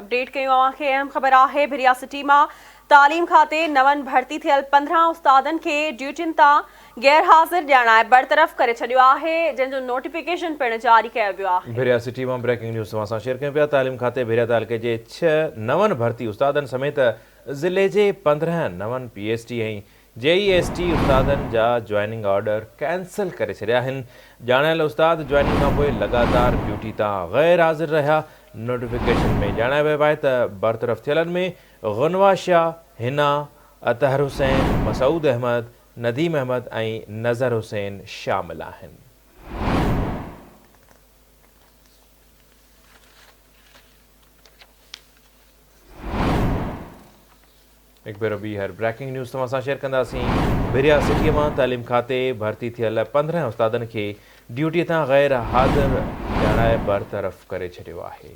Update कयूं अवांखे अहम ख़बर आहे भिरिया सिटी मां तालीम खाते नवन भर्ती थियल 15 उस्तादनि खे ड्यूटियुनि तां गैर हाज़िर ॼाणाए बरतरफ़ करे छॾियो आहे जंहिंजो नोटिफिकेशन पिणु जारी कयो वियो आहे। भिरिया सिटी में ब्रेकिंग न्यूज़ तव्हां सां शेयर कयूं पिया। तालीम खाते भिरिया तालुके जे 6 नवन भर्ती उस्तादनि समेत ज़िले जे 15 नवन PST ऐं JEST उस्तादनि जा ज्वाइनिंग ऑर्डर कैंसिल करे छॾिया आहिनि। ॼाणायल उस्ताद ज्वाइनिंग खां पोइ लगातार ड्यूटी तां गैर हाज़िर रहिया। नोटिफिकेशन में ॼाणायो वियो आहे त बरतरफ़ थियलनि में गुनवा शाह, हिना, अतहर हुसैन, मसूद अहमद, नदीम अहमद ऐं नज़र हुसैन शामिल आहिनि। एक भेरो ॿी हर ब्रेकिंग न्यूज़ तव्हां सां शेयर कंदासीं। भिरिया सिटीअ मां तालीम खाते भर्ती थियल 15 उस्तादनि खे ड्यूटीअ तां गैर हाज़िर ॼाणाए बरतरफ़ करे छॾियो आहे।